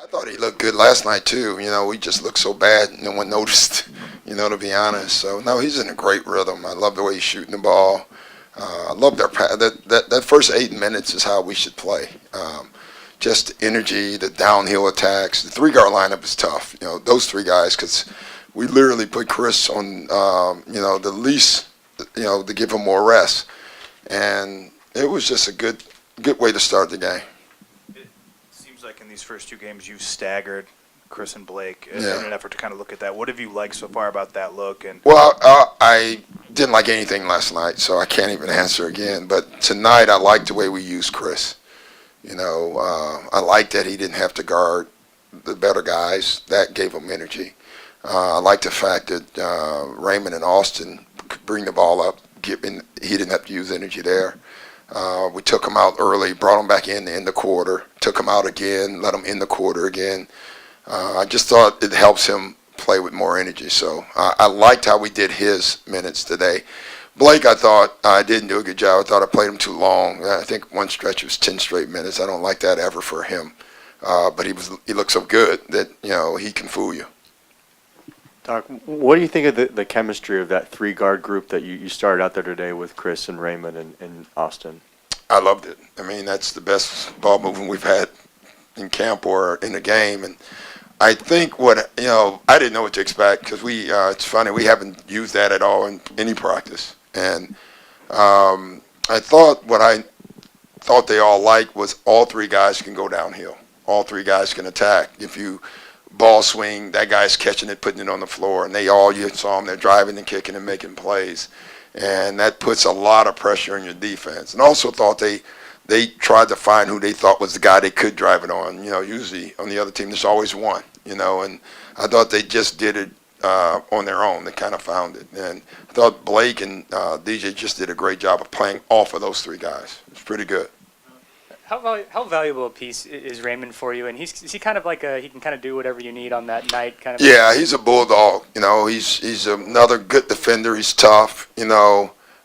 I thought he looked good last night too. We just looked so bad, no one noticed. To be honest. So no, he's in a great rhythm. I love the way he's shooting the ball. I love that first 8 minutes is how we should play. Just the energy, the downhill attacks. The three-guard lineup is tough. Those three guys, because we literally put Chris on, the least, to give him more rest, and it was just a good way to start the game. It seems like in these first two games you've staggered Chris and Blake in Yeah. an effort to kind of look at that. What have you liked so far about that look? And Well, I didn't like anything last night, so I can't even answer again. But tonight, I liked the way we used Chris. I liked that he didn't have to guard the better guys. That gave him energy. I liked the fact that Raymond and Austin could bring the ball up. He didn't have to use energy there. We took him out early, brought him back in the quarter, took him out again, let him in the quarter again. I just thought it helps him play with more energy. So I liked how we did his minutes today. Blake, I thought I didn't do a good job. I thought I played him too long. I think one stretch was 10 straight minutes. I don't like that ever for him. But he looked so good that, he can fool you. Doc, what do you think of the chemistry of that three-guard group that you started out there today with Chris and Raymond and Austin? I loved it. I mean, that's the best ball movement we've had in camp or in the game. And I think I didn't know what to expect because it's funny, we haven't used that at all in any practice. And I thought what I thought they all liked was all three guys can go downhill. All three guys can attack. If you ball swing, that guy's catching it, putting it on the floor, and you saw them, they're driving and kicking and making plays. And that puts a lot of pressure on your defense. And also thought they tried to find who they thought was the guy they could drive it on. Usually on the other team, there's always one, and I thought they just did it on their own. They kind of found it. And I thought Blake and DJ just did a great job of playing off of those three guys. It's pretty good. How valuable a piece is Raymond for you? And is he kind of like he can kind of do whatever you need on that night? Kind of. Yeah, he's a bulldog. He's another good defender. He's tough. Him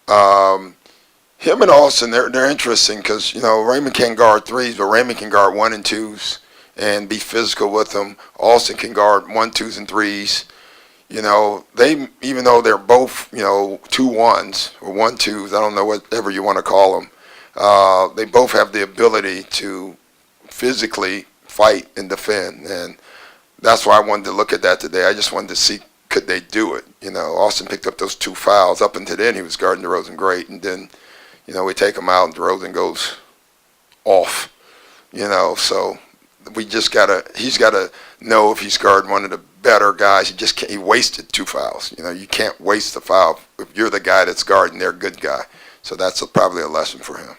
and Austin, they're interesting because Raymond can't guard threes, but Raymond can guard 1 and 2s and be physical with them. Austin can guard 1, 2s, and 3s. They, even though they're both 2 1s or 1 2s, I don't know whatever you want to call them. They both have the ability to physically fight and defend, and that's why I wanted to look at that today. I just wanted to see could they do it. Austin picked up those 2 fouls. Up until then, he was guarding DeRozan great, and then we take him out and DeRozan goes off. So he's gotta know if he's guarding one of the better guys. He wasted 2 fouls. You can't waste the foul if you're the guy that's guarding their good guy. So that's probably a lesson for him.